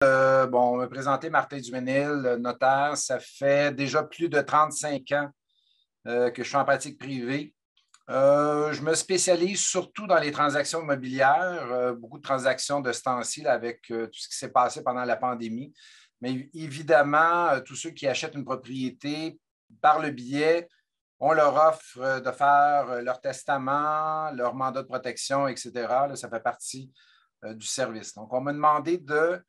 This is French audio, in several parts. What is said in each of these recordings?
Bon, me présenter Martin Duménil, notaire. Ça fait déjà plus de 35 ans que je suis en pratique privée. Je me spécialise surtout dans les transactions immobilières, beaucoup de transactions de ce temps-ci avec tout ce qui s'est passé pendant la pandémie. Mais évidemment, tous ceux qui achètent une propriété par le biais, on leur offre de faire leur testament, leur mandat de protection, etc. Là, ça fait partie du service. Donc, on m'a demandé de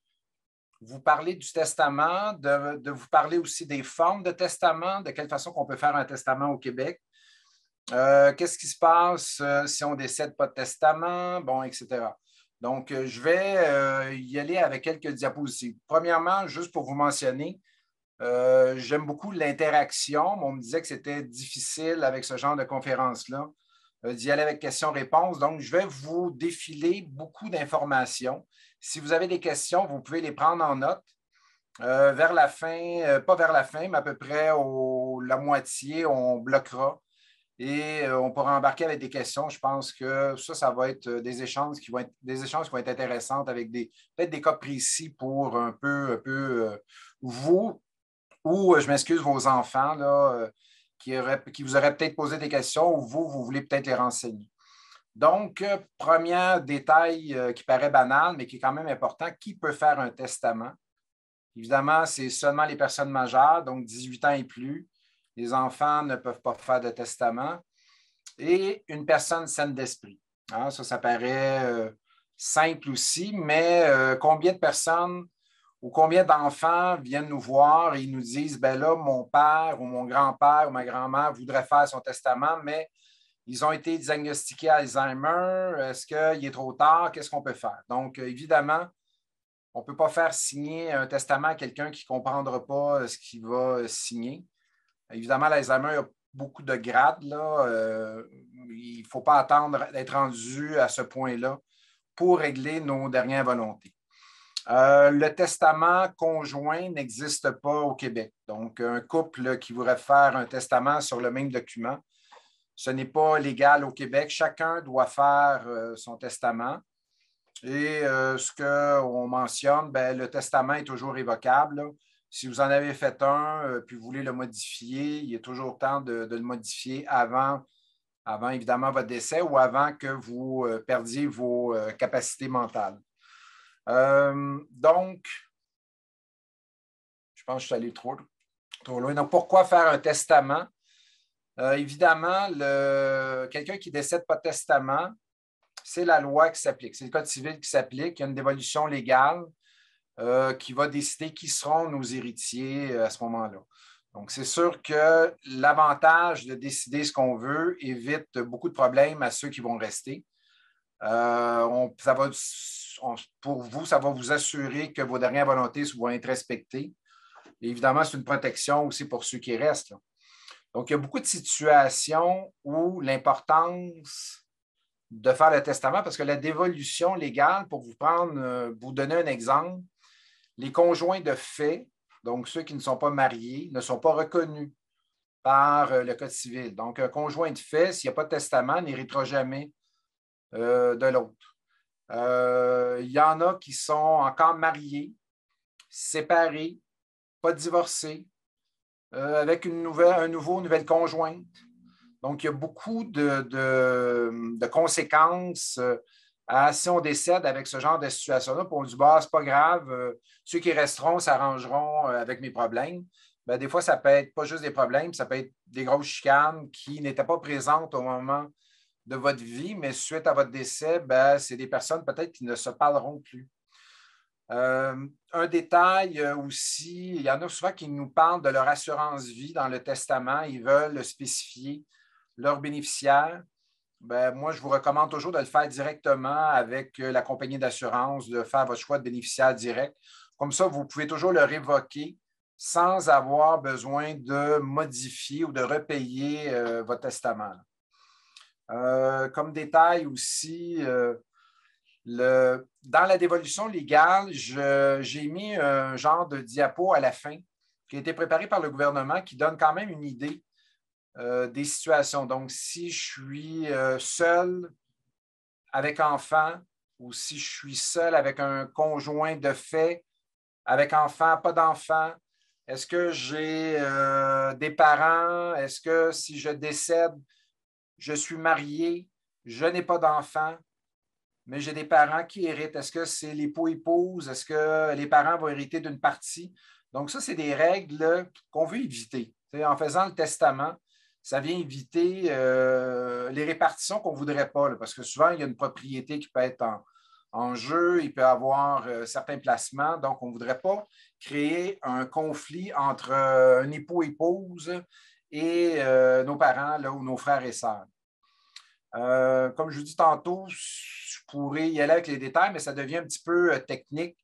vous parler du testament, de vous parler aussi des formes de testament, de quelle façon on peut faire un testament au Québec. Qu'est-ce qui se passe si on décède pas de testament, bon, etc. Donc, je vais y aller avec quelques diapositives. Premièrement, juste pour vous mentionner, j'aime beaucoup l'interaction. On me disait que c'était difficile avec ce genre de conférence-là, d'y aller avec questions-réponses. Donc, je vais vous défiler beaucoup d'informations. Si vous avez des questions, vous pouvez les prendre en note. Vers la fin, pas vers la fin, mais à peu près la moitié, on bloquera et on pourra embarquer avec des questions. Je pense que ça va être des échanges qui vont être intéressants avec peut-être des cas précis pour un peu vous ou, je m'excuse, vos enfants là, qui vous auraient peut-être posé des questions ou vous voulez peut-être les renseigner. Donc, premier détail qui paraît banal, mais qui est quand même important, qui peut faire un testament? Évidemment, c'est seulement les personnes majeures, donc 18 ans et plus. Les enfants ne peuvent pas faire de testament. Et une personne saine d'esprit. Hein, ça paraît simple aussi, mais combien de personnes ou combien d'enfants viennent nous voir et ils nous disent, ben là, mon père ou mon grand-père ou ma grand-mère voudrait faire son testament, mais ils ont été diagnostiqués Alzheimer. Est-ce qu'il est trop tard? Qu'est-ce qu'on peut faire? Donc, évidemment, on ne peut pas faire signer un testament à quelqu'un qui ne comprendra pas ce qu'il va signer. Évidemment, l'Alzheimer, il y a beaucoup de grades. Là. Il ne faut pas attendre d'être rendu à ce point-là pour régler nos dernières volontés. Le testament conjoint n'existe pas au Québec. Donc, un couple qui voudrait faire un testament sur le même document, ce n'est pas légal au Québec. Chacun doit faire son testament. Et ce qu'on mentionne, ben, le testament est toujours révocable. Là. Si vous en avez fait un, puis vous voulez le modifier, il est toujours temps de le modifier avant, évidemment, votre décès ou avant que vous perdiez vos capacités mentales. Donc, je pense que je suis allé trop loin. Donc, pourquoi faire un testament? Évidemment, quelqu'un qui décède pas de testament, c'est la loi qui s'applique. C'est le Code civil qui s'applique. Il y a une dévolution légale qui va décider qui seront nos héritiers à ce moment-là. Donc, c'est sûr que l'avantage de décider ce qu'on veut évite beaucoup de problèmes à ceux qui vont rester. Pour vous, ça va vous assurer que vos dernières volontés vont être respectées. Et évidemment, c'est une protection aussi pour ceux qui restent. Là. Donc, il y a beaucoup de situations où l'importance de faire le testament, parce que la dévolution légale, pour vous donner un exemple, les conjoints de fait, donc ceux qui ne sont pas mariés, ne sont pas reconnus par le Code civil. Donc, un conjoint de fait, s'il n'y a pas de testament, n'héritera jamais de l'autre. Il y en a qui sont encore mariés, séparés, pas divorcés, avec une nouvelle conjointe. Donc, il y a beaucoup de conséquences si on décède avec ce genre de situation-là. Puis on dit, bah, c'est pas grave, ceux qui resteront s'arrangeront avec mes problèmes. Bien, des fois, ça peut être pas juste des problèmes, ça peut être des grosses chicanes qui n'étaient pas présentes au moment de votre vie, mais suite à votre décès, ben, c'est des personnes peut-être qui ne se parleront plus. Un détail aussi, il y en a souvent qui nous parlent de leur assurance vie dans le testament. Ils veulent spécifier leurs bénéficiaires. Ben, moi, je vous recommande toujours de le faire directement avec la compagnie d'assurance, de faire votre choix de bénéficiaire direct. Comme ça, vous pouvez toujours le révoquer sans avoir besoin de modifier ou de repayer votre testament. Comme détail aussi, dans la dévolution légale, j'ai mis un genre de diapo à la fin qui a été préparé par le gouvernement qui donne quand même une idée des situations. Donc, si je suis seul avec enfant ou si je suis seul avec un conjoint de fait avec enfants, pas d'enfants? Est-ce que j'ai des parents? Est-ce que si je décède, je suis marié, je n'ai pas d'enfants, mais j'ai des parents qui héritent? Est-ce que c'est l'époux-épouse? Est-ce que les parents vont hériter d'une partie? Donc, ça, c'est des règles qu'on veut éviter. En faisant le testament, ça vient éviter les répartitions qu'on ne voudrait pas, parce que souvent, il y a une propriété qui peut être en jeu, il peut y avoir certains placements. Donc, on ne voudrait pas créer un conflit entre un époux-épouse et nos parents là, ou nos frères et sœurs. Comme je vous dis tantôt, je pourrais y aller avec les détails, mais ça devient un petit peu technique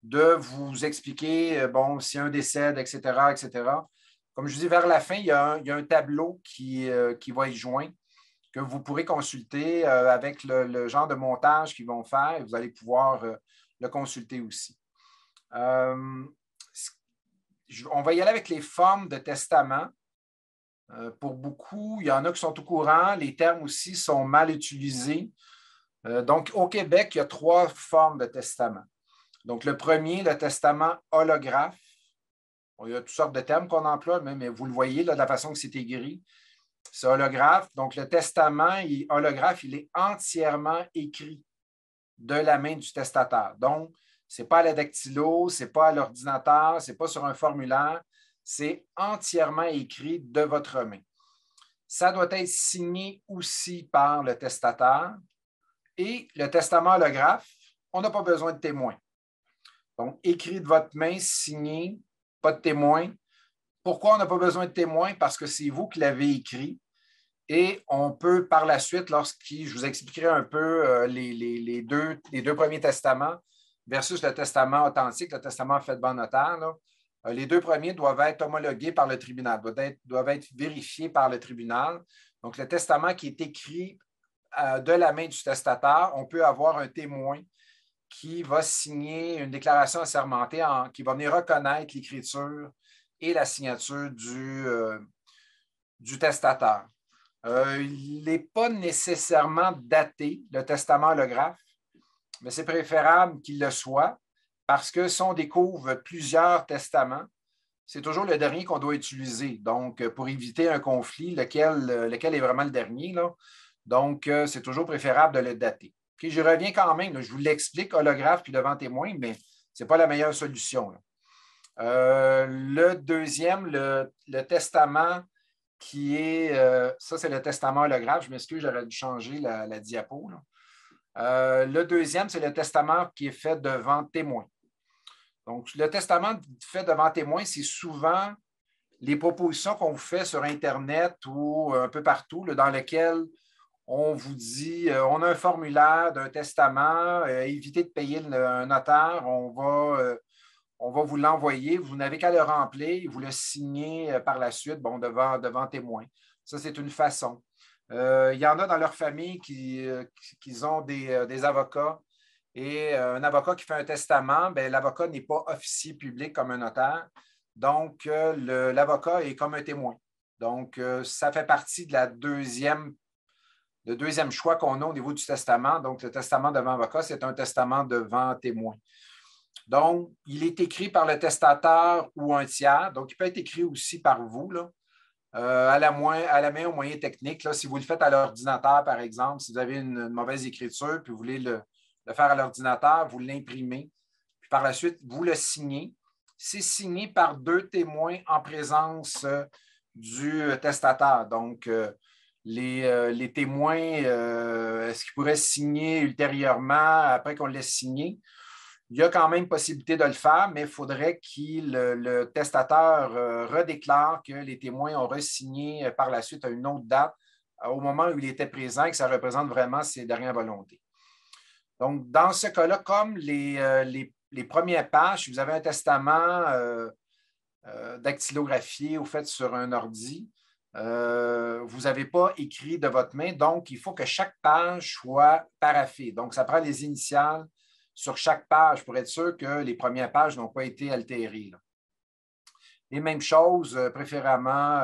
de vous expliquer, bon, si un décède, etc., etc. Comme je dis, vers la fin, il y a un tableau qui va être joint, que vous pourrez consulter avec le genre de montage qu'ils vont faire. Et vous allez pouvoir le consulter aussi. On va y aller avec les formes de testament. Pour beaucoup, il y en a qui sont au courant. Les termes aussi sont mal utilisés. Donc, au Québec, il y a 3 formes de testament. Donc, le premier, le testament holographe. Bon, il y a toutes sortes de termes qu'on emploie, mais vous le voyez là, de la façon que c'est écrit. C'est holographe. Donc, le testament holographe, il est entièrement écrit de la main du testateur. Donc, ce n'est pas à la dactylo, ce n'est pas à l'ordinateur, ce n'est pas sur un formulaire, c'est entièrement écrit de votre main. Ça doit être signé aussi par le testateur. Et le testament holographe, on n'a pas besoin de témoin. Donc, écrit de votre main, signé, pas de témoin. Pourquoi on n'a pas besoin de témoin? Parce que c'est vous qui l'avez écrit. Et on peut par la suite, je vous expliquerai un peu les deux premiers testaments versus le testament authentique, le testament fait devant notaire, les 2 premiers doivent être homologués par le tribunal, doivent être vérifiés par le tribunal. Donc, le testament qui est écrit de la main du testateur, on peut avoir un témoin qui va signer une déclaration assermentée qui va venir reconnaître l'écriture et la signature du testateur. Il n'est pas nécessairement daté, le testament holographe, mais c'est préférable qu'il le soit parce que si on découvre plusieurs testaments, c'est toujours le dernier qu'on doit utiliser. Donc, pour éviter un conflit, lequel est vraiment le dernier, là. Donc, c'est toujours préférable de le dater. Okay, je reviens quand même, là, je vous l'explique, holographe puis devant témoin, mais ce n'est pas la meilleure solution. Le deuxième, le testament qui est, ça c'est le testament holographe, je m'excuse, j'aurais dû changer la diapo. Le deuxième, c'est le testament qui est fait devant témoin. Donc, le testament fait devant témoin, c'est souvent les propositions qu'on vous fait sur Internet ou un peu partout, là, dans lesquelles on vous dit, on a un formulaire d'un testament, évitez de payer un notaire, on va vous l'envoyer, vous n'avez qu'à le remplir, vous le signez par la suite, bon, devant témoin. Ça, c'est une façon. Il y en a dans leur famille qui ont des avocats. Et un avocat qui fait un testament, l'avocat n'est pas officier public comme un notaire. Donc, l'avocat est comme un témoin. Donc, ça fait partie de le deuxième choix qu'on a au niveau du testament. Donc, le testament devant avocat, c'est un testament devant témoin. Donc, il est écrit par le testateur ou un tiers. Donc, il peut être écrit aussi par vous, là, à la main au moyen technique. Là, si vous le faites à l'ordinateur, par exemple, si vous avez une mauvaise écriture puis vous voulez le faire à l'ordinateur, vous l'imprimez. Puis par la suite, vous le signez. C'est signé par 2 témoins en présence du testateur. Donc, les témoins, est-ce qu'ils pourraient signer ultérieurement après qu'on l'ait signé? Il y a quand même possibilité de le faire, mais il faudrait que le testateur redéclare que les témoins ont re-signé par la suite à une autre date au moment où il était présent et que ça représente vraiment ses dernières volontés. Donc, dans ce cas-là, comme les premières pages, si vous avez un testament dactylographié ou fait sur un ordi, vous n'avez pas écrit de votre main, donc il faut que chaque page soit paraphée. Donc, ça prend les initiales sur chaque page pour être sûr que les premières pages n'ont pas été altérées. Là. Et même chose, préférément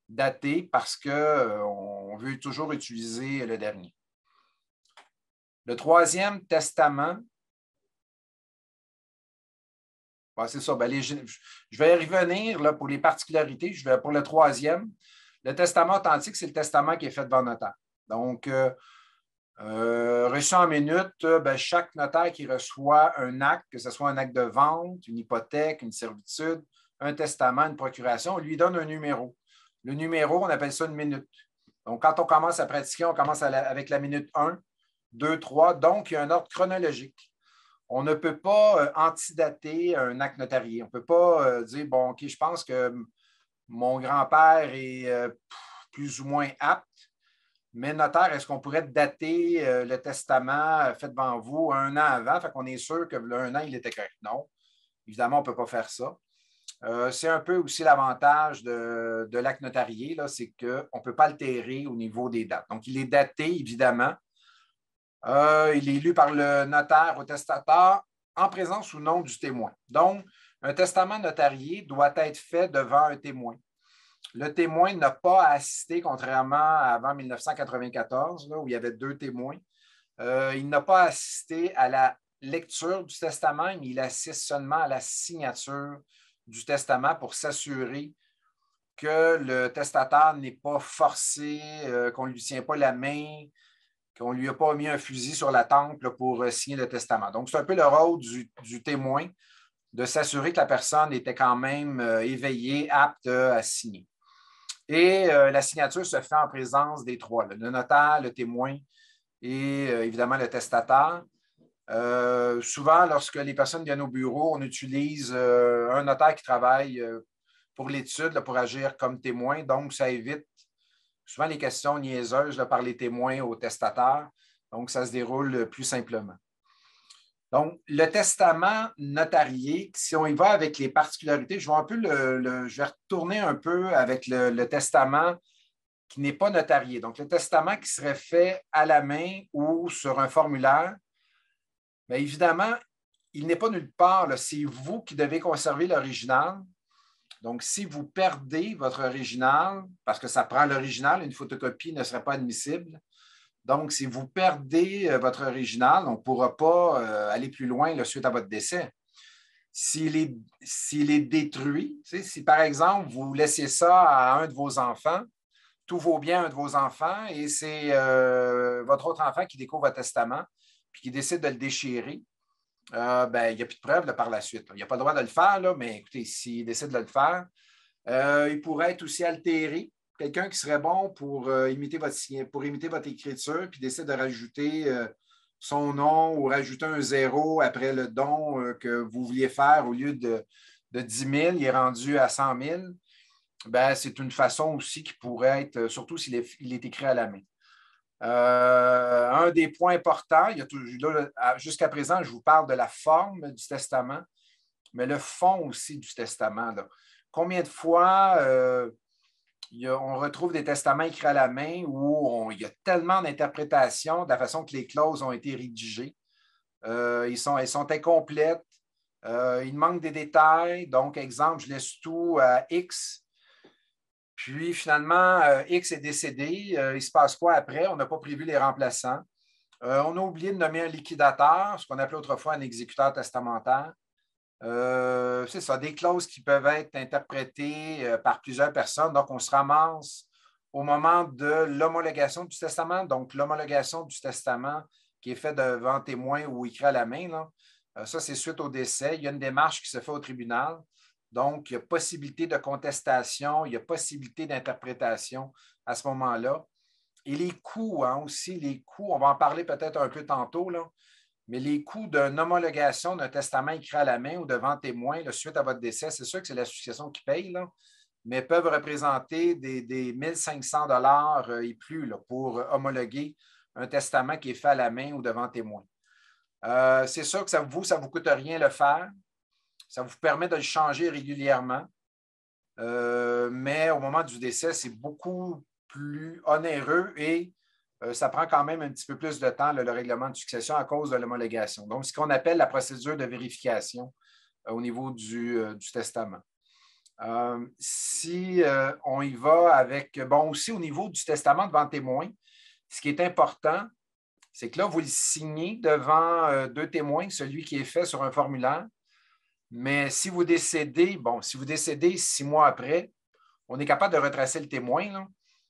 datées parce qu'on veut toujours utiliser le dernier. Le troisième testament, c'est ça. Ben, je vais y revenir là, pour les particularités. Pour le troisième. Le testament authentique, c'est le testament qui est fait devant notaire. Donc, reçu en minute, ben, chaque notaire qui reçoit un acte, que ce soit un acte de vente, une hypothèque, une servitude, un testament, une procuration, on lui donne un numéro. Le numéro, on appelle ça une minute. Donc, quand on commence à pratiquer, on commence avec la minute 1, 2, 3. Donc, il y a un ordre chronologique. On ne peut pas antidater un acte notarié. On ne peut pas dire, bon, OK, je pense que mon grand-père est plus ou moins apte, mais notaire, est-ce qu'on pourrait dater le testament fait devant vous un an avant? Fait qu'on est sûr que là, un an, il était correct. Non, évidemment, on ne peut pas faire ça. C'est un peu aussi l'avantage de l'acte notarié, c'est qu'on ne peut pas altérer au niveau des dates. Donc, il est daté, évidemment. Il est lu par le notaire au testateur en présence ou non du témoin. Donc, un testament notarié doit être fait devant un témoin. Le témoin n'a pas à assister, contrairement à avant 1994, là, où il y avait 2 témoins. Il n'a pas assisté à la lecture du testament, mais il assiste seulement à la signature du testament pour s'assurer que le testateur n'est pas forcé, qu'on ne lui tient pas la main, qu'on ne lui a pas mis un fusil sur la tempe là, pour signer le testament. Donc, c'est un peu le rôle du témoin de s'assurer que la personne était quand même éveillée, apte à signer. Et la signature se fait en présence des 3, là, le notaire, le témoin et évidemment le testateur. Souvent, lorsque les personnes viennent au bureau, on utilise un notaire qui travaille pour l'étude, pour agir comme témoin. Donc, ça évite souvent les questions niaiseuses là, par les témoins aux testateurs. Donc, ça se déroule plus simplement. Donc, le testament notarié, si on y va avec les particularités, je vais retourner un peu avec le testament qui n'est pas notarié. Donc, le testament qui serait fait à la main ou sur un formulaire, bien évidemment, il n'est pas nulle part. C'est vous qui devez conserver l'original. Donc, si vous perdez votre original, parce que ça prend l'original, une photocopie ne serait pas admissible. Donc, si vous perdez votre original, on ne pourra pas aller plus loin là, suite à votre décès. S'il est détruit, si par exemple, vous laissez ça à un de vos enfants, tout vaut bien à un de vos enfants et c'est votre autre enfant qui découvre votre testament puis qui décide de le déchirer, ben, il n'y a plus de preuves là, par la suite. Là. Il n'y a pas le droit de le faire, là, mais écoutez, s'il décide de le faire, il pourrait être aussi altéré. Quelqu'un qui serait bon pour imiter votre écriture, puis décide de rajouter son nom ou rajouter un 0 après le don que vous vouliez faire au lieu de 10 000, il est rendu à 100 000. Ben, c'est une façon aussi qui pourrait être, surtout s'il est écrit à la main. Un des points importants, jusqu'à présent, je vous parle de la forme du testament, mais le fond aussi du testament. Là. Combien de fois on retrouve des testaments écrits à la main où il y a tellement d'interprétations de la façon que les clauses ont été rédigées. Elles sont incomplètes. Il manque des détails. Donc, exemple, je laisse tout à X. Puis, finalement, X est décédé. Il ne se passe quoi après? On n'a pas prévu les remplaçants. On a oublié de nommer un liquidateur, ce qu'on appelait autrefois un exécuteur testamentaire. C'est ça, des clauses qui peuvent être interprétées par plusieurs personnes. Donc, on se ramasse au moment de l'homologation du testament. Donc, l'homologation du testament qui est fait devant témoin ou écrit à la main. Là. Ça, c'est suite au décès. Il y a une démarche qui se fait au tribunal. Donc, il y a possibilité de contestation, il y a possibilité d'interprétation à ce moment-là. Et les coûts, aussi, les coûts, on va en parler peut-être un peu tantôt, là, mais les coûts d'une homologation d'un testament écrit à la main ou devant témoin là, suite à votre décès, c'est sûr que c'est l'association qui paye, là, mais peuvent représenter des 1 500 $ et plus là, pour homologuer un testament qui est fait à la main ou devant témoin. C'est sûr que ça ne vous coûte rien le faire. Ça vous permet de le changer régulièrement. Mais au moment du décès, c'est beaucoup plus onéreux et ça prend quand même un petit peu plus de temps, le règlement de succession, à cause de l'homologation. Donc, ce qu'on appelle la procédure de vérification au niveau du testament. Si on y va avec, bon, aussi au niveau du testament devant témoin, ce qui est important, c'est que là, vous le signez devant 2 témoins, celui qui est fait sur un formulaire. Mais si vous décédez, bon, si vous décédez 6 mois après, on est capable de retracer le témoin, là.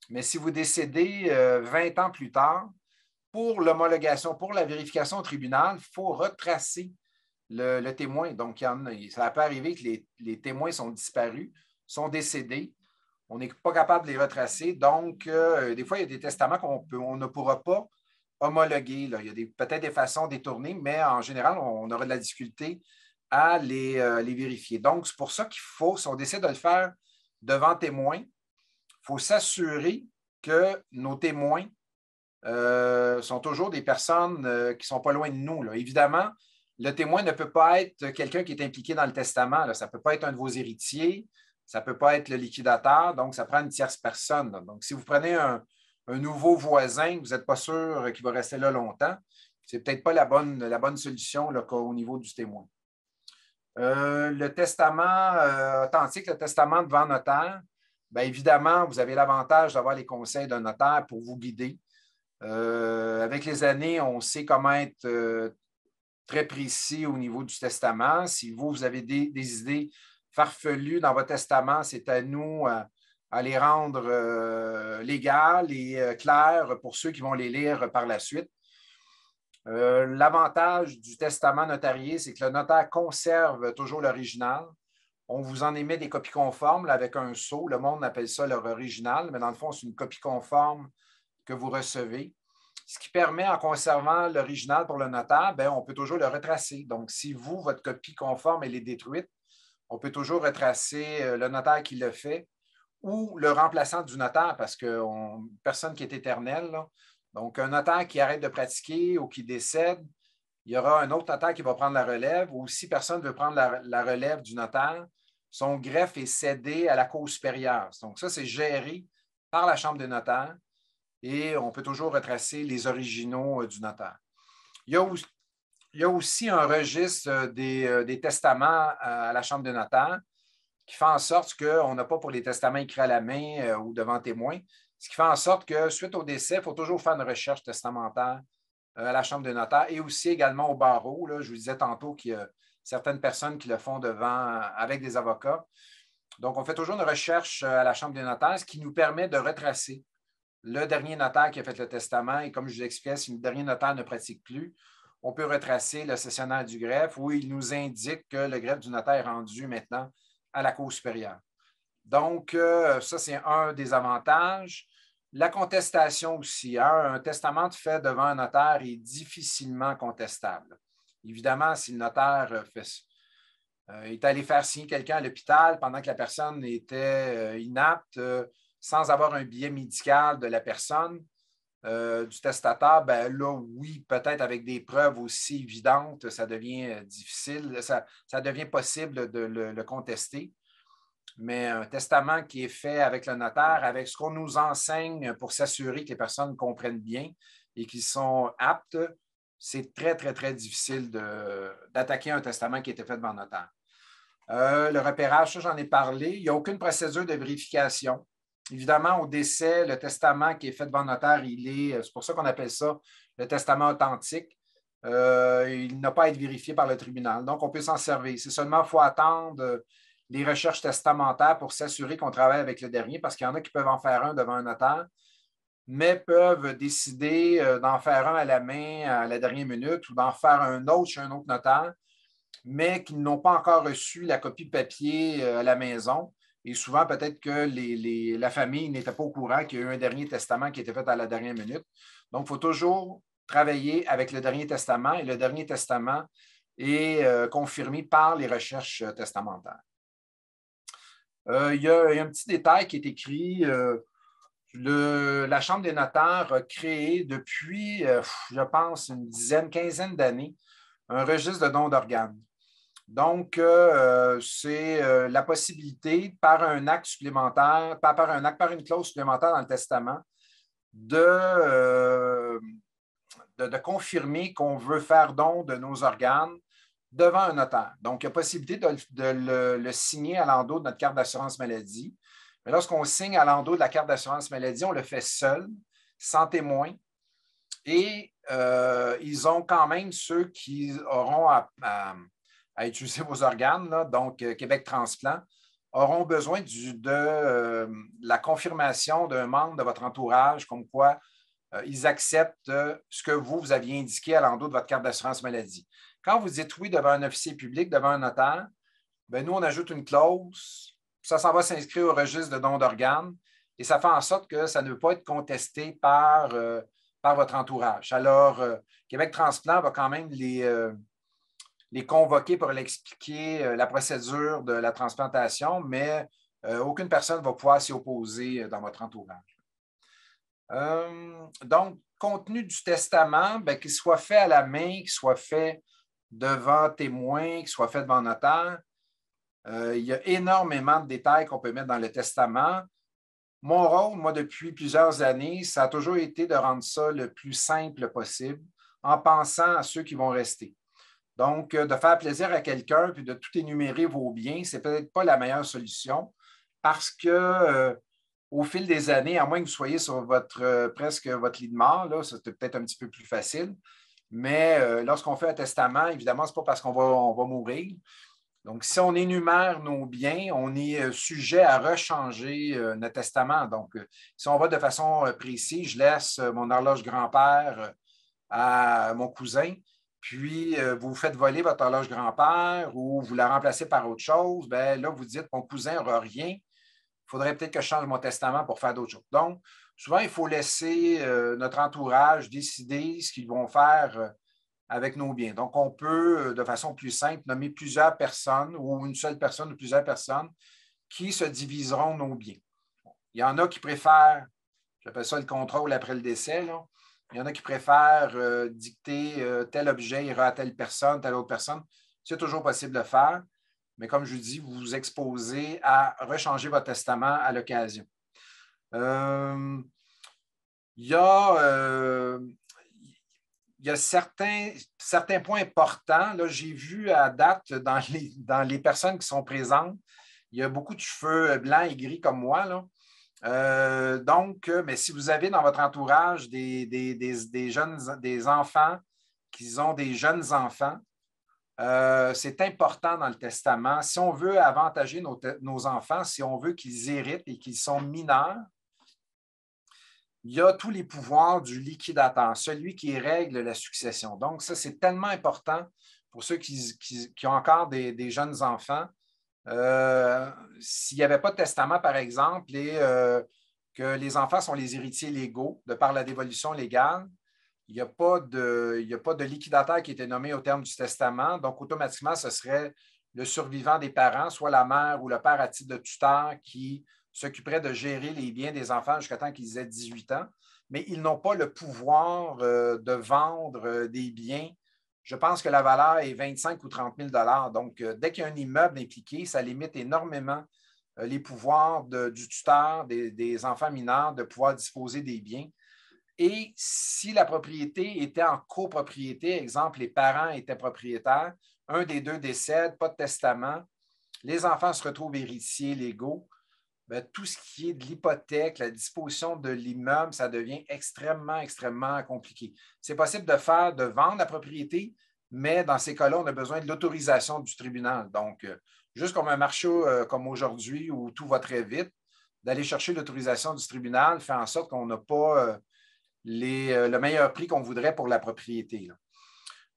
Mais si vous décédez 20 ans plus tard, pour l'homologation, pour la vérification au tribunal, il faut retracer le témoin. Donc, ça peut arriver que les témoins sont disparus, sont décédés. On n'est pas capable de les retracer. Donc, des fois, il y a des testaments on ne pourra pas homologuer, là. Il y a peut-être des façons détournées, mais en général, on aura de la difficulté à les vérifier. Donc, c'est pour ça qu'il faut, si on décide de le faire devant témoin, il faut s'assurer que nos témoins sont toujours des personnes qui ne sont pas loin de nous, là. Évidemment, le témoin ne peut pas être quelqu'un qui est impliqué dans le testament, là. Ça ne peut pas être un de vos héritiers, ça ne peut pas être le liquidateur, donc ça prend une tierce personne, là. Donc, si vous prenez un nouveau voisin, vous n'êtes pas sûr qu'il va rester là longtemps, ce n'est peut-être pas la bonne solution là, au niveau du témoin. Le testament authentique, le testament devant notaire, bien évidemment, vous avez l'avantage d'avoir les conseils d'un notaire pour vous guider. Avec les années, on sait comment être très précis au niveau du testament. Si vous avez des idées farfelues dans votre testament, c'est à nous à les rendre légales et claires pour ceux qui vont les lire par la suite. L'avantage du testament notarié, c'est que le notaire conserve toujours l'original. On vous en émet des copies conformes là, avec un sceau. Le monde appelle ça leur original, mais dans le fond, c'est une copie conforme que vous recevez. Ce qui permet, en conservant l'original pour le notaire, bien, on peut toujours le retracer. Donc, si vous, votre copie conforme, elle est détruite, on peut toujours retracer le notaire qui le fait ou le remplaçant du notaire parce que personne qui est éternel, là. Donc, un notaire qui arrête de pratiquer ou qui décède, il y aura un autre notaire qui va prendre la relève, ou si personne ne veut prendre la relève du notaire, son greffe est cédé à la Cour supérieure. Donc, ça, c'est géré par la Chambre des notaires et on peut toujours retracer les originaux du notaire. Il y a aussi un registre des testaments à la Chambre des notaires qui fait en sorte qu'on n'a pas pour les testaments écrits à la main ou devant témoin, ce qui fait en sorte que suite au décès, il faut toujours faire une recherche testamentaire à la Chambre des notaires et aussi également au barreau. Là, je vous disais tantôt qu'il y a certaines personnes qui le font avec des avocats. Donc, on fait toujours une recherche à la Chambre des notaires, ce qui nous permet de retracer le dernier notaire qui a fait le testament. Et comme je vous l'expliquais, si le dernier notaire ne pratique plus, on peut retracer le cessionnaire du greffe où il nous indique que le greffe du notaire est rendu maintenant à la Cour supérieure. Donc, ça, c'est un des avantages. La contestation aussi. Hein, un testament fait devant un notaire est difficilement contestable. Évidemment, si le notaire est allé faire signer quelqu'un à l'hôpital pendant que la personne était inapte, sans avoir un billet médical de la personne, du testateur, ben là, oui, peut-être avec des preuves aussi évidentes, ça devient difficile, ça devient possible de le contester. Mais un testament qui est fait avec le notaire, avec ce qu'on nous enseigne pour s'assurer que les personnes comprennent bien et qu'ils sont aptes, c'est très, très, très difficile d'attaquer un testament qui a été fait devant le notaire. Le repérage, ça, j'en ai parlé. Il n'y a aucune procédure de vérification. Évidemment, au décès, le testament qui est fait devant le notaire, c'est pour ça qu'on appelle ça le testament authentique. Il n'a pas à être vérifié par le tribunal. Donc, on peut s'en servir. C'est seulement qu'il faut attendre les recherches testamentaires pour s'assurer qu'on travaille avec le dernier, parce qu'il y en a qui peuvent en faire un devant un notaire, mais peuvent décider d'en faire un à la main à la dernière minute ou d'en faire un autre chez un autre notaire, mais qui n'ont pas encore reçu la copie papier à la maison. Et souvent, peut-être que la famille n'était pas au courant qu'il y a eu un dernier testament qui a été fait à la dernière minute. Donc, il faut toujours travailler avec le dernier testament et le dernier testament est confirmé par les recherches testamentaires. Il y a un petit détail qui est écrit. La Chambre des notaires a créé depuis, je pense, une quinzaine d'années, un registre de dons d'organes. Donc, c'est la possibilité, par un acte supplémentaire, par une clause supplémentaire dans le testament, de confirmer qu'on veut faire don de nos organes devant un notaire. Donc, il y a possibilité de le signer à l'endos de notre carte d'assurance maladie. Mais lorsqu'on signe à l'endos de la carte d'assurance maladie, on le fait seul, sans témoin. Et ils ont quand même ceux qui auront à à utiliser vos organes, là, donc Québec Transplant, auront besoin de la confirmation d'un membre de votre entourage, comme quoi ils acceptent ce que vous aviez indiqué à l'endos de votre carte d'assurance maladie. Quand vous dites oui devant un officier public, devant un notaire, bien, nous, on ajoute une clause, ça s'en va s'inscrire au registre de dons d'organes et ça fait en sorte que ça ne peut pas être contesté par votre entourage. Alors, Québec Transplant va quand même les convoquer pour leur expliquer la procédure de la transplantation, mais aucune personne ne va pouvoir s'y opposer dans votre entourage. Donc, contenu du testament, bien, qu'il soit fait à la main, qu'il soit fait devant témoin, qu'il soit fait devant notaire, il y a énormément de détails qu'on peut mettre dans le testament. Mon rôle, moi, depuis plusieurs années, ça a toujours été de rendre ça le plus simple possible en pensant à ceux qui vont rester. Donc, de faire plaisir à quelqu'un puis de tout énumérer vos biens, ce n'est peut-être pas la meilleure solution parce que au fil des années, à moins que vous soyez sur presque votre lit de mort, là, c'est peut-être un petit peu plus facile. Mais lorsqu'on fait un testament, évidemment, ce n'est pas parce qu'on va mourir. Donc, si on énumère nos biens, on est sujet à rechanger notre testament. Donc, si on va de façon précise, je laisse mon horloge grand-père à mon cousin, puis vous faites voler votre horloge grand-père ou vous la remplacez par autre chose, bien là, vous dites, mon cousin n'aura rien. Il faudrait peut-être que je change mon testament pour faire d'autres choses. Donc, souvent, il faut laisser notre entourage décider ce qu'ils vont faire avec nos biens. Donc, on peut, de façon plus simple, nommer plusieurs personnes ou une seule personne ou plusieurs personnes qui se diviseront nos biens. Il y en a qui préfèrent, j'appelle ça le contrôle après le décès, là. Il y en a qui préfèrent dicter tel objet ira à telle personne, telle autre personne. C'est toujours possible de le faire, mais comme je vous dis, vous vous exposez à rechanger votre testament à l'occasion. Il y a certains points importants. Là, j'ai vu à date dans les personnes qui sont présentes, il y a beaucoup de cheveux blancs et gris comme moi, là. Mais si vous avez dans votre entourage des enfants qui ont des jeunes enfants, c'est important dans le testament. Si on veut avantager nos enfants, si on veut qu'ils héritent et qu'ils sont mineurs, il y a tous les pouvoirs du liquidateur, celui qui règle la succession. Donc, ça, c'est tellement important pour ceux qui ont encore des jeunes enfants. S'il n'y avait pas de testament, par exemple, et que les enfants sont les héritiers légaux de par la dévolution légale, il n'y a pas de liquidateur qui était nommé au terme du testament. Donc, automatiquement, ce serait le survivant des parents, soit la mère ou le père à titre de tuteur, qui s'occuperait de gérer les biens des enfants jusqu'à temps qu'ils aient 18 ans. Mais ils n'ont pas le pouvoir de vendre des biens. Je pense que la valeur est 25 ou 30 000 $. Donc, dès qu'il y a un immeuble impliqué, ça limite énormément les pouvoirs du tuteur des enfants mineurs de pouvoir disposer des biens. Et si la propriété était en copropriété, exemple, les parents étaient propriétaires, un des deux décède, pas de testament, les enfants se retrouvent héritiers légaux, bien, tout ce qui est de l'hypothèque, la disposition de l'immeuble, ça devient extrêmement, extrêmement compliqué. C'est possible de vendre la propriété, mais dans ces cas-là, on a besoin de l'autorisation du tribunal. Donc, juste comme un marché comme aujourd'hui où tout va très vite, d'aller chercher l'autorisation du tribunal fait en sorte qu'on n'a pas le meilleur prix qu'on voudrait pour la propriété.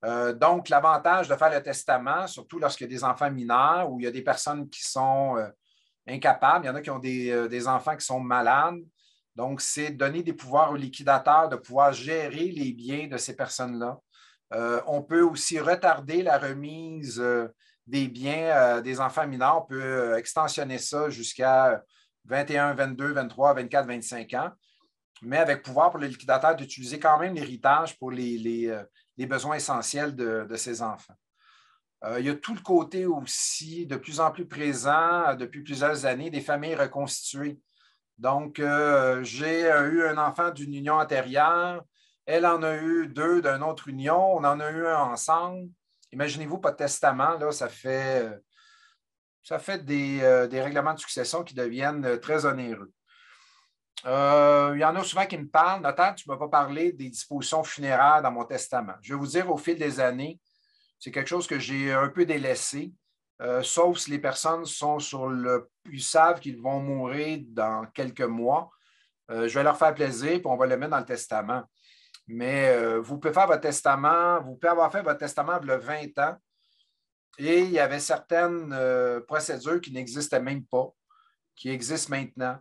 Donc, l'avantage de faire le testament, surtout lorsqu'il y a des enfants mineurs ou il y a des personnes qui sont incapables, il y en a qui ont des enfants qui sont malades. Donc, c'est donner des pouvoirs aux liquidateurs de pouvoir gérer les biens de ces personnes-là. On peut aussi retarder la remise des biens des enfants mineurs. On peut extensionner ça jusqu'à 21, 22, 23, 24, 25 ans, mais avec pouvoir pour le liquidateur d'utiliser quand même l'héritage pour les besoins essentiels de ces enfants. Il y a tout le côté aussi de plus en plus présent depuis plusieurs années des familles reconstituées. Donc, j'ai eu un enfant d'une union antérieure, elle en a eu deux d'une autre union, on en a eu un ensemble. Imaginez-vous, pas de testament, là, ça fait des règlements de succession qui deviennent très onéreux. Il y en a souvent qui me parlent, notaire, tu ne m'as pas parlé des dispositions funéraires dans mon testament. Je vais vous dire, au fil des années, c'est quelque chose que j'ai un peu délaissé, sauf si les personnes sont ils savent qu'ils vont mourir dans quelques mois. Je vais leur faire plaisir, puis on va le mettre dans le testament. Mais vous pouvez faire votre testament, vous pouvez avoir fait votre testament il y a 20 ans, et il y avait certaines procédures qui n'existaient même pas, qui existent maintenant.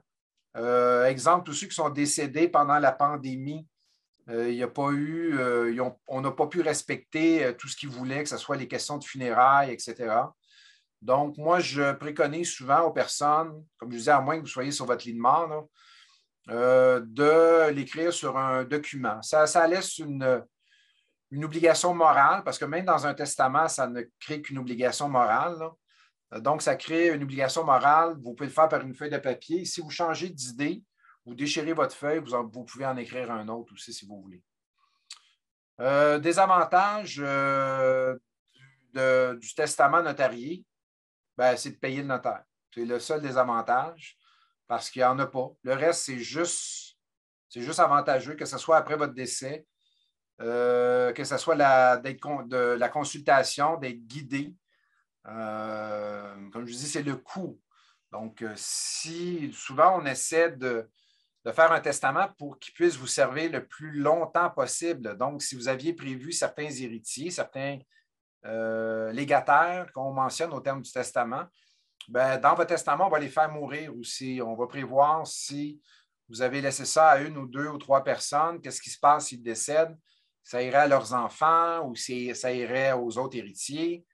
Exemple, tous ceux qui sont décédés pendant la pandémie, il n'y a pas eu, on n'a pas pu respecter tout ce qu'ils voulaient, que ce soit les questions de funérailles, etc. Donc, moi, je préconise souvent aux personnes, comme je disais, à moins que vous soyez sur votre lit de mort, là, de l'écrire sur un document. Ça laisse une obligation morale, parce que même dans un testament, ça ne crée qu'une obligation morale, là. Donc, ça crée une obligation morale. Vous pouvez le faire par une feuille de papier. Si vous changez d'idée, vous déchirez votre feuille, vous pouvez en écrire un autre aussi si vous voulez. Des avantages du testament notarié, ben, c'est de payer le notaire. C'est le seul des avantages parce qu'il n'y en a pas. Le reste, c'est juste avantageux, que ce soit après votre décès, que ce soit de la consultation, d'être guidé. Comme je dis, c'est le coût. Donc, si souvent on essaie de faire un testament pour qu'il puisse vous servir le plus longtemps possible. Donc, si vous aviez prévu certains héritiers, certains légataires qu'on mentionne au terme du testament, ben, dans votre testament, on va les faire mourir aussi. On va prévoir si vous avez laissé ça à une ou deux ou trois personnes, qu'est-ce qui se passe s'ils décèdent? Ça irait à leurs enfants ou ça irait aux autres héritiers.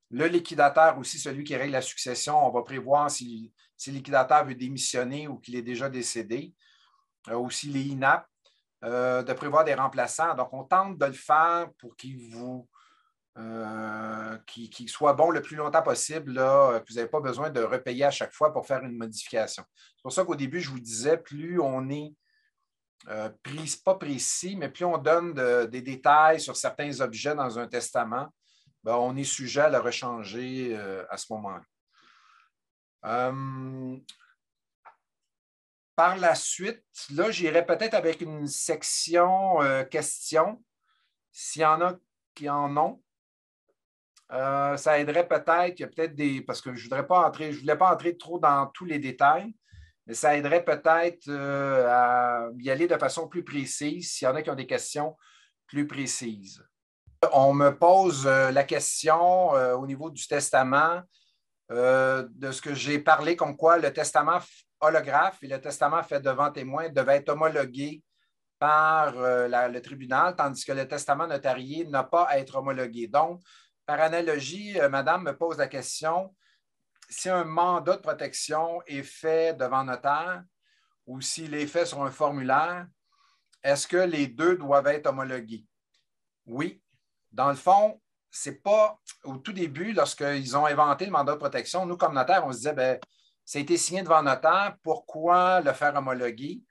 Le liquidateur aussi, celui qui règle la succession, on va prévoir si le liquidateur veut démissionner ou qu'il est déjà décédé. Aussi les INAP, de prévoir des remplaçants. Donc, on tente de le faire pour qu'il soit bon le plus longtemps possible, là, que vous n'avez pas besoin de repayer à chaque fois pour faire une modification. C'est pour ça qu'au début, je vous disais, plus on est pas précis, mais plus on donne des détails sur certains objets dans un testament, ben, on est sujet à le rechanger à ce moment-là. Par la suite, là, j'irai peut-être avec une section questions, s'il y en a qui en ont. Ça aiderait peut-être, il y a peut-être parce que je ne voulais pas entrer trop dans tous les détails, mais ça aiderait peut-être à y aller de façon plus précise, s'il y en a qui ont des questions plus précises. On me pose la question au niveau du testament, de ce que j'ai parlé, comme quoi le testament holographe et le testament fait devant témoin devaient être homologués par le tribunal, tandis que le testament notarié n'a pas à être homologué. Donc, par analogie, madame me pose la question, si un mandat de protection est fait devant notaire ou s'il est fait sur un formulaire, est-ce que les deux doivent être homologués? Oui. Dans le fond, c'est pas au tout début, lorsqu'ils ont inventé le mandat de protection, nous, comme notaire, on se disait, bien, ça a été signé devant notaire, pourquoi le faire homologuer?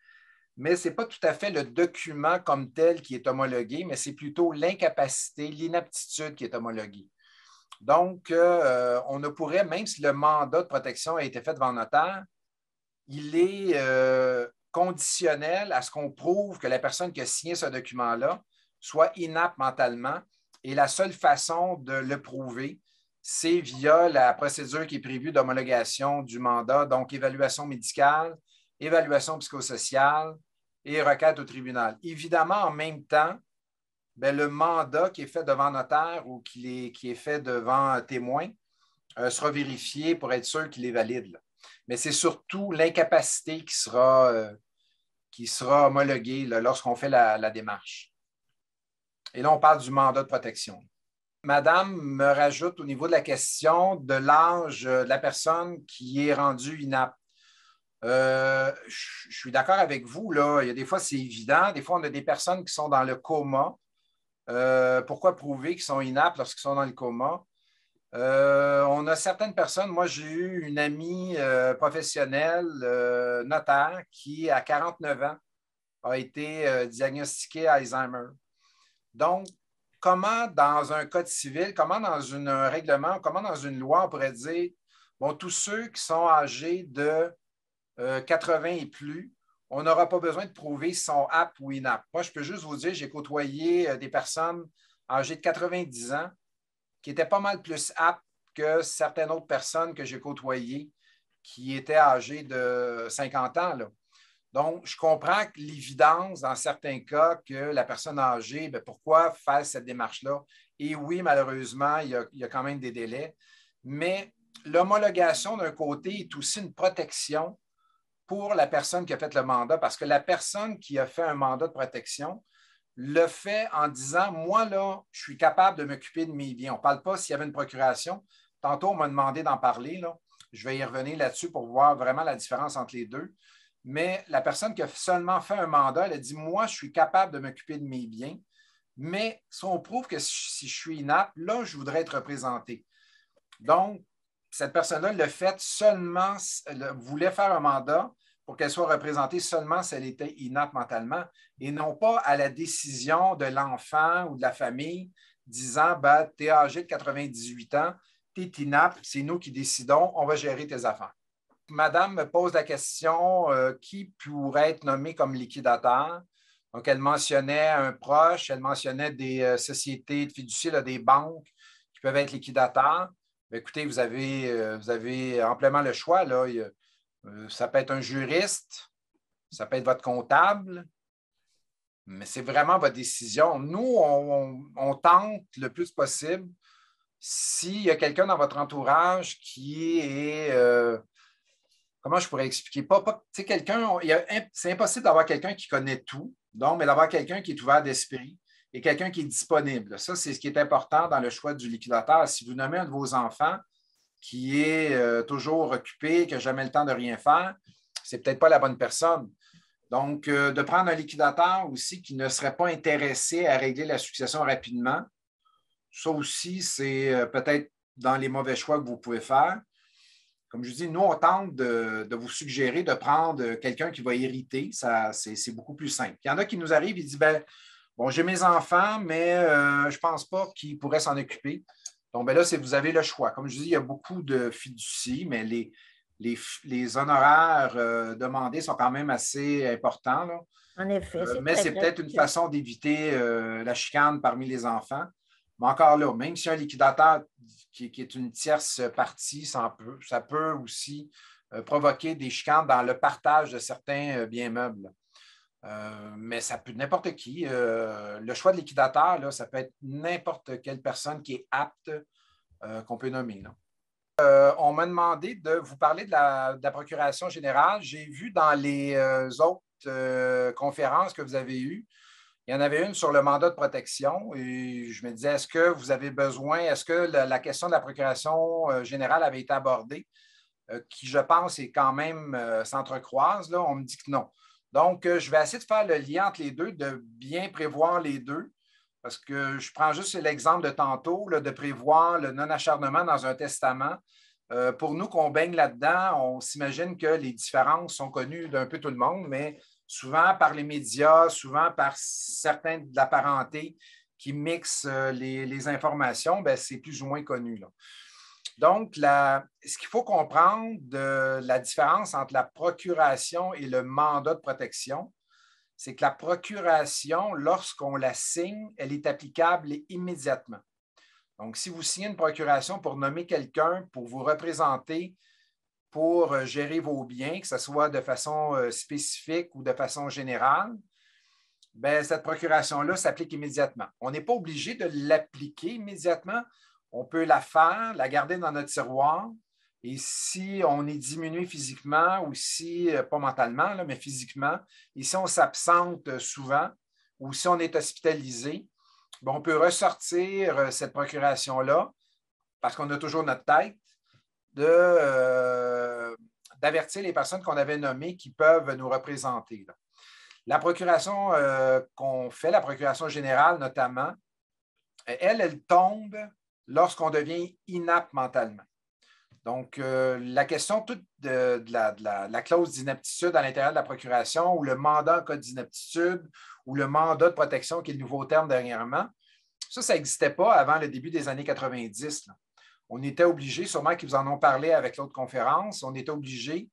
Mais ce n'est pas tout à fait le document comme tel qui est homologué, mais c'est plutôt l'incapacité, l'inaptitude qui est homologuée. Donc, on ne pourrait, même si le mandat de protection a été fait devant notaire, il est conditionnel à ce qu'on prouve que la personne qui a signé ce document-là soit inapte mentalement. Et la seule façon de le prouver, c'est via la procédure qui est prévue d'homologation du mandat, donc évaluation médicale, évaluation psychosociale et requête au tribunal. Évidemment, en même temps, bien, le mandat qui est fait devant notaire ou qui est fait devant témoin sera vérifié pour être sûr qu'il est valide, là. Mais c'est surtout l'incapacité qui sera homologuée là, lorsqu'on fait la démarche. Et là, on parle du mandat de protection. Madame me rajoute au niveau de la question de l'âge de la personne qui est rendue inapte. Je suis d'accord avec vous, là. Il y a des fois, c'est évident. Des fois, on a des personnes qui sont dans le coma. Pourquoi prouver qu'ils sont inaptes lorsqu'ils sont dans le coma? On a certaines personnes, moi j'ai eu une amie professionnelle, notaire, qui à 49 ans a été diagnostiquée Alzheimer. Donc, comment dans un code civil, comment dans un règlement, comment dans une loi, on pourrait dire, bon, tous ceux qui sont âgés de 80 et plus, on n'aura pas besoin de prouver s'ils sont aptes ou inaptes. Moi, je peux juste vous dire, j'ai côtoyé des personnes âgées de 90 ans qui était pas mal plus apte que certaines autres personnes que j'ai côtoyées qui étaient âgées de 50 ans, là. Donc, je comprends l'évidence dans certains cas que la personne âgée, bien, pourquoi faire cette démarche-là? Et oui, malheureusement, il y a quand même des délais, mais l'homologation d'un côté est aussi une protection pour la personne qui a fait le mandat, parce que la personne qui a fait un mandat de protection le fait en disant, moi, là, je suis capable de m'occuper de mes biens. On ne parle pas s'il y avait une procuration. Tantôt, on m'a demandé d'en parler, là. Je vais y revenir là-dessus pour voir vraiment la différence entre les deux. Mais la personne qui a seulement fait un mandat, elle a dit, moi, je suis capable de m'occuper de mes biens, mais si on prouve que si je suis inapte, là, je voudrais être représenté. Donc, cette personne-là le fait seulement, voulait faire un mandat pour qu'elle soit représentée seulement si elle était inapte mentalement et non pas à la décision de l'enfant ou de la famille disant ben, tu es âgé de 98 ans, tu es inapte, c'est nous qui décidons, on va gérer tes affaires. Madame me pose la question qui pourrait être nommé comme liquidateur. Donc, elle mentionnait un proche, elle mentionnait des sociétés de fiducie, là, des banques qui peuvent être liquidateurs. Bien, écoutez, vous avez amplement le choix. Là. Ça peut être un juriste, ça peut être votre comptable, mais c'est vraiment votre décision. Nous, on tente le plus possible. S'il y a quelqu'un dans votre entourage qui est comment je pourrais expliquer? Quelqu'un, c'est impossible d'avoir quelqu'un qui connaît tout, donc, mais d'avoir quelqu'un qui est ouvert d'esprit et quelqu'un qui est disponible. Ça, c'est ce qui est important dans le choix du liquidateur. Si vous nommez un de vos enfants qui est toujours occupé, qui n'a jamais le temps de rien faire, c'est peut-être pas la bonne personne. Donc, de prendre un liquidateur aussi qui ne serait pas intéressé à régler la succession rapidement, ça aussi, c'est peut-être dans les mauvais choix que vous pouvez faire. Comme je dis, nous, on tente de vous suggérer de prendre quelqu'un qui va hériter. C'est beaucoup plus simple. Il y en a qui nous arrivent et disent, ben, bon, j'ai mes enfants, mais je ne pense pas qu'ils pourraient s'en occuper. Donc, ben là, vous avez le choix. Comme je dis, il y a beaucoup de fiducies, mais les honoraires demandés sont quand même assez importants, là. En effet, c'est mais c'est peut-être une façon d'éviter la chicane parmi les enfants. Mais encore là, même si un liquidateur qui est une tierce partie, ça peut aussi provoquer des chicanes dans le partage de certains biens meubles. Mais ça peut n'importe qui. Le choix de liquidateur, là, ça peut être n'importe quelle personne qui est apte qu'on peut nommer. On m'a demandé de vous parler de la procuration générale. J'ai vu dans les autres conférences que vous avez eues, il y en avait une sur le mandat de protection et je me disais, est-ce que vous avez besoin, est-ce que la question de la procuration générale avait été abordée, qui, je pense, est quand même s'entrecroise, là? On me dit que non. Donc, je vais essayer de faire le lien entre les deux, de bien prévoir les deux, parce que je prends juste l'exemple de tantôt, là, de prévoir le non-acharnement dans un testament. Pour nous qu'on baigne là-dedans, on s'imagine que les différences sont connues d'un peu tout le monde, mais souvent par les médias, souvent par certains de la parenté qui mixent les informations, bien, c'est plus ou moins connu, là. Donc, ce qu'il faut comprendre de la différence entre la procuration et le mandat de protection, c'est que la procuration, lorsqu'on la signe, elle est applicable immédiatement. Donc, si vous signez une procuration pour nommer quelqu'un pour vous représenter, pour gérer vos biens, que ce soit de façon spécifique ou de façon générale, bien, cette procuration-là s'applique immédiatement. On n'est pas obligé de l'appliquer immédiatement. On peut la faire, la garder dans notre tiroir. Et si on est diminué physiquement ou si, pas mentalement, là, mais physiquement, et si on s'absente souvent ou si on est hospitalisé, bien, on peut ressortir cette procuration-là parce qu'on a toujours notre tête d'avertir les personnes qu'on avait nommées qui peuvent nous représenter, là. La procuration qu'on fait, la procuration générale notamment, elle tombe lorsqu'on devient inapte mentalement. Donc, la question toute de la clause d'inaptitude à l'intérieur de la procuration ou le mandat en cas d'inaptitude ou le mandat de protection, qui est le nouveau terme dernièrement, ça n'existait pas avant le début des années 90, là. On était obligé, sûrement qu'ils vous en ont parlé avec l'autre conférence, on était obligé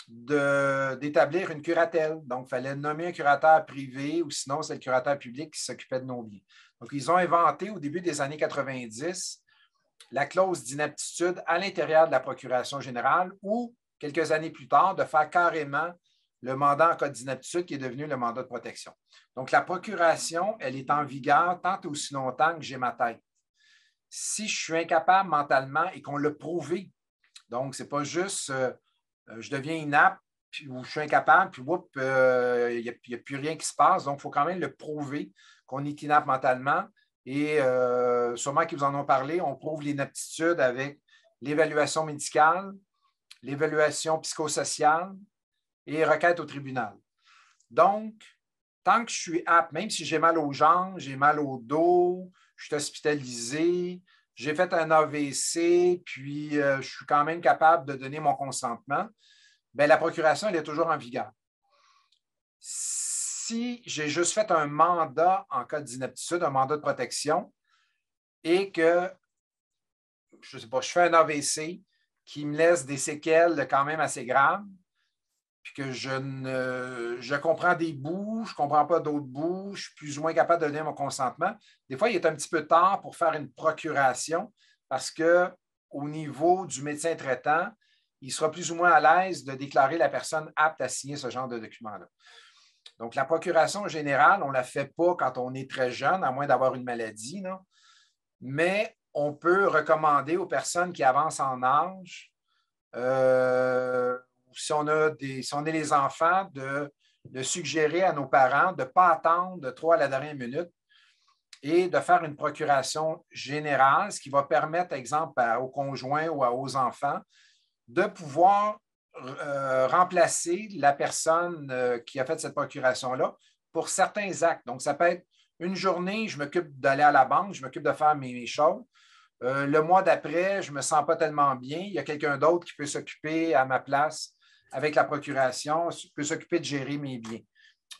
d'établir une curatelle. Donc, il fallait nommer un curateur privé ou sinon, c'est le curateur public qui s'occupait de nos biens. Donc, ils ont inventé au début des années 90 la clause d'inaptitude à l'intérieur de la procuration générale ou, quelques années plus tard, de faire carrément le mandat en cas d'inaptitude qui est devenu le mandat de protection. Donc, la procuration, elle est en vigueur tant et aussi longtemps que j'ai ma tête. Si je suis incapable mentalement et qu'on l'a prouvé, donc, ce n'est pas juste je deviens inapte ou je suis incapable, puis il n'y a plus rien qui se passe. Donc, il faut quand même le prouver qu'on est inapte mentalement. Et sûrement qu'ils vous en ont parlé, on prouve l'inaptitude avec l'évaluation médicale, l'évaluation psychosociale et requête au tribunal. Donc, tant que je suis apte, même si j'ai mal aux jambes, j'ai mal au dos, je suis hospitalisé, j'ai fait un AVC, puis je suis quand même capable de donner mon consentement, bien, la procuration, elle est toujours en vigueur. Si j'ai juste fait un mandat en cas d'inaptitude, un mandat de protection, et que, je ne sais pas, je fais un AVC qui me laisse des séquelles quand même assez graves, puis que je comprends des bouts, je ne comprends pas d'autres bouts, je suis plus ou moins capable de donner mon consentement. Des fois, il est un petit peu tard pour faire une procuration parce qu'au niveau du médecin traitant, il sera plus ou moins à l'aise de déclarer la personne apte à signer ce genre de document-là. Donc, la procuration générale, on ne la fait pas quand on est très jeune, à moins d'avoir une maladie, non? Mais on peut recommander aux personnes qui avancent en âge, si on est les enfants, de suggérer à nos parents de ne pas attendre trop à la dernière minute et de faire une procuration générale, ce qui va permettre, exemple, aux conjoints ou aux enfants, de pouvoir remplacer la personne qui a fait cette procuration-là pour certains actes. Donc, ça peut être une journée, je m'occupe d'aller à la banque, je m'occupe de faire mes choses. Le mois d'après, je ne me sens pas tellement bien. Il y a quelqu'un d'autre qui peut s'occuper à ma place avec la procuration, peut s'occuper de gérer mes biens.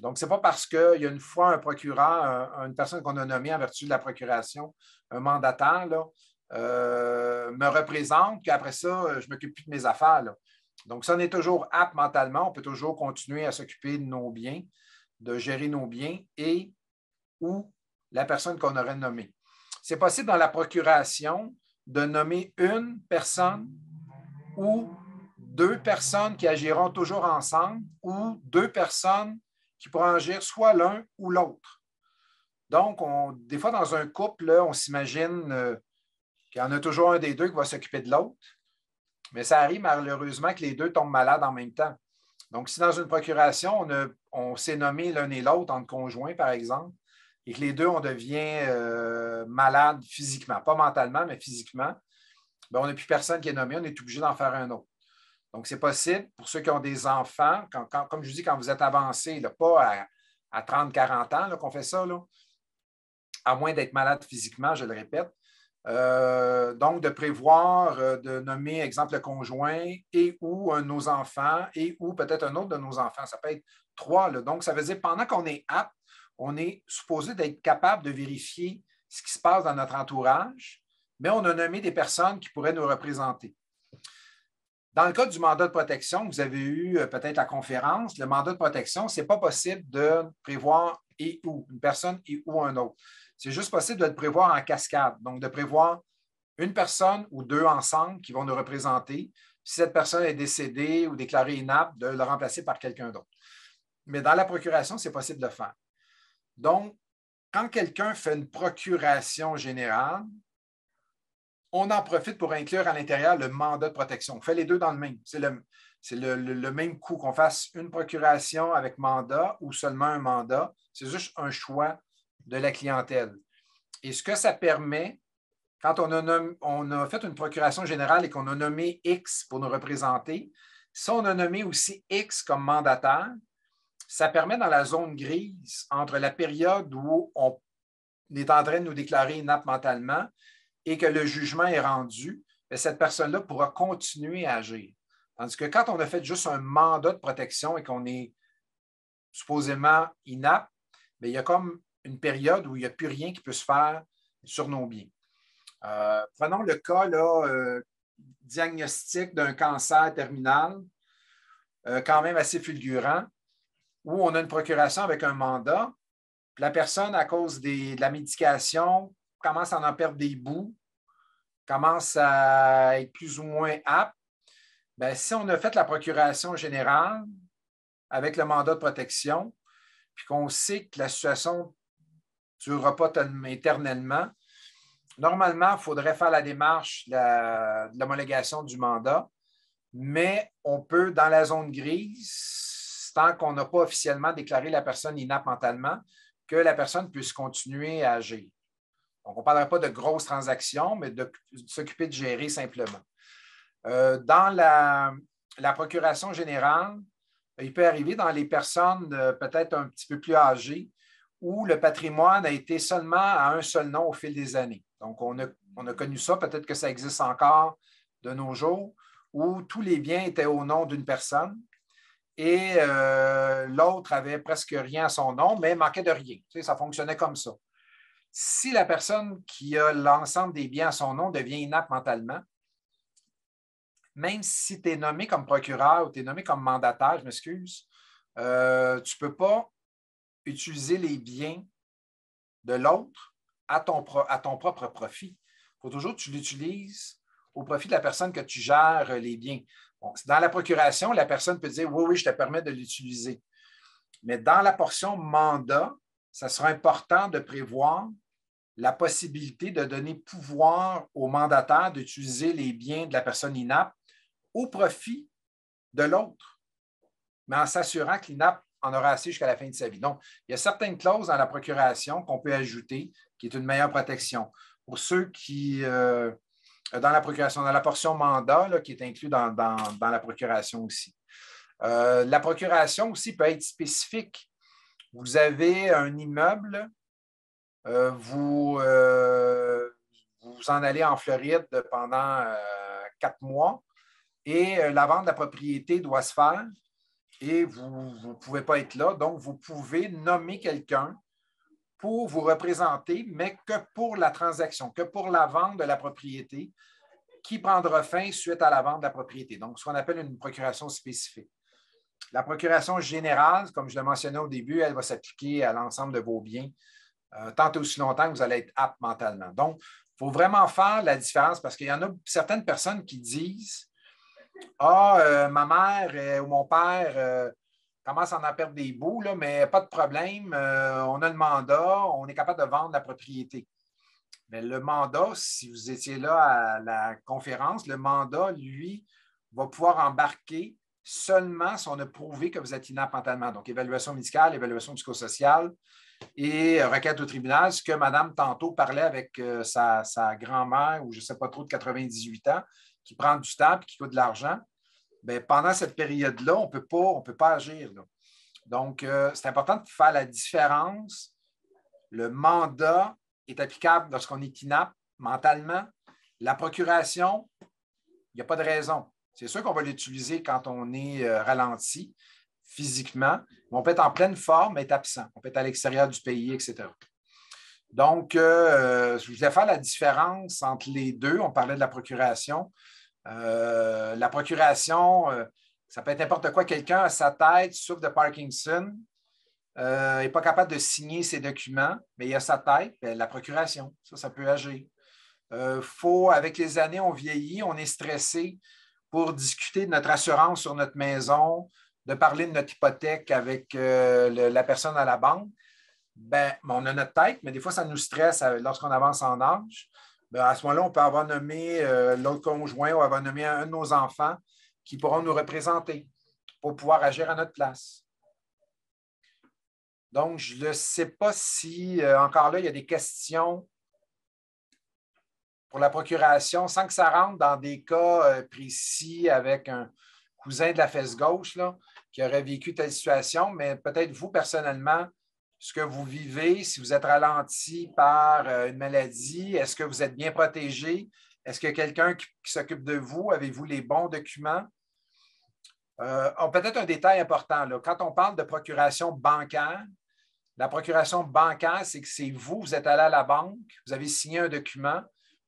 Donc, ce n'est pas parce qu'il y a une fois un procureur, une personne qu'on a nommée en vertu de la procuration, un mandataire, là, me représente qu'après ça, je ne m'occupe plus de mes affaires. Là. Donc, si on est toujours apte mentalement, on peut toujours continuer à s'occuper de nos biens, de gérer nos biens et ou la personne qu'on aurait nommée. C'est possible dans la procuration de nommer une personne ou deux personnes qui agiront toujours ensemble ou deux personnes qui pourront agir soit l'un ou l'autre. Donc, des fois, dans un couple, là, on s'imagine qu'il y en a toujours un des deux qui va s'occuper de l'autre, mais ça arrive malheureusement que les deux tombent malades en même temps. Donc, si dans une procuration, on s'est nommé l'un et l'autre en conjoint, par exemple, et que les deux, on devient malade physiquement, pas mentalement, mais physiquement, bien, on n'a plus personne qui est nommé, on est obligé d'en faire un autre. Donc, c'est possible pour ceux qui ont des enfants, comme je vous dis, quand vous êtes avancé, là, pas à 30-40 ans qu'on fait ça, là, à moins d'être malade physiquement, je le répète. Donc, de prévoir de nommer, exemple, le conjoint et ou un de nos enfants et ou peut-être un autre de nos enfants. Ça peut être 3. Là. Donc, ça veut dire pendant qu'on est apte, on est supposé d'être capable de vérifier ce qui se passe dans notre entourage, mais on a nommé des personnes qui pourraient nous représenter. Dans le cas du mandat de protection, vous avez eu peut-être la conférence, le mandat de protection, ce n'est pas possible de prévoir et ou, une personne et ou un autre. C'est juste possible de le prévoir en cascade, donc de prévoir une personne ou deux ensemble qui vont nous représenter. Si cette personne est décédée ou déclarée inapte, de le remplacer par quelqu'un d'autre. Mais dans la procuration, c'est possible de le faire. Donc, quand quelqu'un fait une procuration générale, on en profite pour inclure à l'intérieur le mandat de protection. On fait les deux dans le même. C'est le même coup qu'on fasse une procuration avec mandat ou seulement un mandat. C'est juste un choix de la clientèle. Et ce que ça permet, quand on a fait une procuration générale et qu'on a nommé X pour nous représenter, si on a nommé aussi X comme mandataire, ça permet dans la zone grise, entre la période où on est en train de nous déclarer inapte mentalement et que le jugement est rendu, cette personne-là pourra continuer à agir. Tandis que quand on a fait juste un mandat de protection et qu'on est supposément inapte, il y a comme une période où il n'y a plus rien qui peut se faire sur nos biens. Prenons le cas là, diagnostic d'un cancer terminal, quand même assez fulgurant, où on a une procuration avec un mandat. La personne, à cause de la médication, commence à en perdre des bouts. commence à être plus ou moins apte, bien, si on a fait la procuration générale avec le mandat de protection, puis qu'on sait que la situation ne durera pas éternellement, normalement, il faudrait faire la démarche de l'homologation du mandat, mais on peut, dans la zone grise, tant qu'on n'a pas officiellement déclaré la personne inapte mentalement, que la personne puisse continuer à agir. Donc, on ne parlerait pas de grosses transactions, mais de s'occuper de gérer simplement. Dans la procuration générale, il peut arriver dans les personnes peut-être un petit peu plus âgées où le patrimoine a été seulement à un seul nom au fil des années. Donc, on a connu ça, peut-être que ça existe encore de nos jours, où tous les biens étaient au nom d'une personne et l'autre avait presque rien à son nom, mais manquait de rien. Tu sais, ça fonctionnait comme ça. Si la personne qui a l'ensemble des biens à son nom devient inapte mentalement, même si tu es nommé comme procureur ou tu es nommé comme mandataire, je m'excuse, tu ne peux pas utiliser les biens de l'autre à ton propre profit. Il faut toujours que tu l'utilises au profit de la personne que tu gères les biens. Bon, dans la procuration, la personne peut dire oui, je te permets de l'utiliser. Mais dans la portion mandat, ça sera important de prévoir la possibilité de donner pouvoir au mandataire d'utiliser les biens de la personne inapte au profit de l'autre, mais en s'assurant que l'INAP en aura assez jusqu'à la fin de sa vie. Donc, il y a certaines clauses dans la procuration qu'on peut ajouter qui est une meilleure protection. Pour ceux qui, dans la procuration, dans la portion mandat, là, qui est inclus dans la procuration aussi. La procuration aussi peut être spécifique. Vous avez un immeuble, vous en allez en Floride pendant 4 mois et la vente de la propriété doit se faire et vous ne pouvez pas être là. Donc, vous pouvez nommer quelqu'un pour vous représenter, mais que pour la transaction, que pour la vente de la propriété qui prendra fin suite à la vente de la propriété. Donc, ce qu'on appelle une procuration spécifique. La procuration générale, comme je le mentionnais au début, elle va s'appliquer à l'ensemble de vos biens, tant et aussi longtemps que vous allez être apte mentalement. Donc, il faut vraiment faire la différence parce qu'il y en a certaines personnes qui disent ma mère ou mon père commence à en perdre des bouts, là, mais pas de problème, on a le mandat, on est capable de vendre la propriété. Mais le mandat, si vous étiez là à la conférence, le mandat, lui, va pouvoir embarquer seulement si on a prouvé que vous êtes inapte mentalement. Donc, évaluation médicale, évaluation psychosociale et requête au tribunal, ce que Madame tantôt parlait avec sa grand-mère, ou je ne sais pas trop, de 98 ans, qui prend du temps et qui coûte de l'argent. Bien, pendant cette période-là, on ne peut pas agir. Là. Donc, c'est important de faire la différence. Le mandat est applicable lorsqu'on est inapte mentalement. La procuration, il n'y a pas de raison. C'est sûr qu'on va l'utiliser quand on est ralenti physiquement, mais on peut être en pleine forme et être absent. On peut être à l'extérieur du pays, etc. Donc, je voulais faire la différence entre les deux. On parlait de la procuration. La procuration, ça peut être n'importe quoi. Quelqu'un a sa tête, souffre de Parkinson, n'est pas capable de signer ses documents, mais il a sa tête, bien, la procuration, ça peut agir. Avec les années, on vieillit, on est stressé pour discuter de notre assurance sur notre maison, de parler de notre hypothèque avec la personne à la banque. Ben, on a notre tête, mais des fois, ça nous stresse lorsqu'on avance en âge. Bien, à ce moment-là, on peut avoir nommé l'autre conjoint ou avoir nommé un de nos enfants qui pourront nous représenter pour pouvoir agir à notre place. Donc, je ne sais pas si, encore là, il y a des questions pour la procuration, sans que ça rentre dans des cas précis avec un cousin de la fesse gauche là, qui aurait vécu telle situation, mais peut-être vous, personnellement, ce que vous vivez, si vous êtes ralenti par une maladie, est-ce que vous êtes bien protégé? Est-ce qu'il y a quelqu'un qui s'occupe de vous? Avez-vous les bons documents? Peut-être un détail important. Là. Quand on parle de procuration bancaire, la procuration bancaire, c'est que c'est vous, vous êtes allé à la banque, vous avez signé un document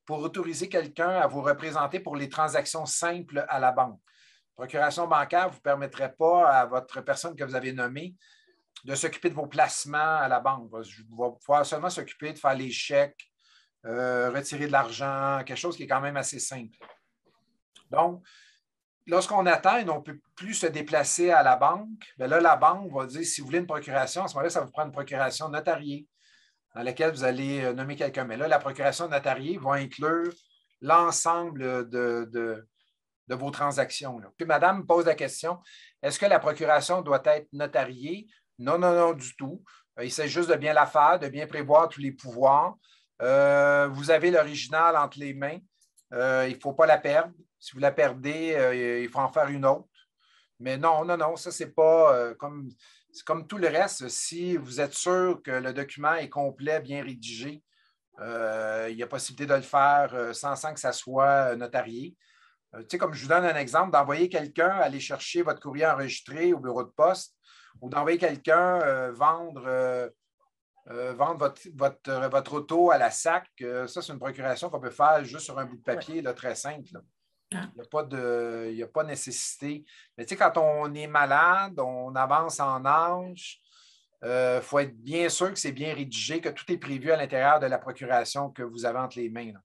pour autoriser quelqu'un à vous représenter pour les transactions simples à la banque. Procuration bancaire ne vous permettrait pas à votre personne que vous avez nommée de s'occuper de vos placements à la banque. Vous va pouvoir seulement s'occuper de faire les chèques, retirer de l'argent, quelque chose qui est quand même assez simple. Donc, lorsqu'on attend et on ne peut plus se déplacer à la banque, bien là, la banque va dire, si vous voulez une procuration, à ce moment-là, ça vous prend une procuration notariée dans laquelle vous allez nommer quelqu'un. Mais là, la procuration notariée va inclure l'ensemble de vos transactions. Là. Puis madame me pose la question, est-ce que la procuration doit être notariée? Non, non, non, du tout. Il s'agit juste de bien la faire, de bien prévoir tous les pouvoirs. Vous avez l'original entre les mains. Il ne faut pas la perdre. Si vous la perdez, il faut en faire une autre. Mais non, non, non, ça, c'est pas c'est comme tout le reste. Si vous êtes sûr que le document est complet, bien rédigé, il y a possibilité de le faire sans que ça soit notarié. Tu sais, comme je vous donne un exemple, d'envoyer quelqu'un aller chercher votre courrier enregistré au bureau de poste ou d'envoyer quelqu'un vendre votre auto à la SAC. Ça, c'est une procuration qu'on peut faire juste sur un bout de papier, là, très simple. Là. Il n'y a pas de nécessité. Mais tu sais, quand on est malade, on avance en âge, faut être bien sûr que c'est bien rédigé, que tout est prévu à l'intérieur de la procuration que vous avez entre les mains. Là.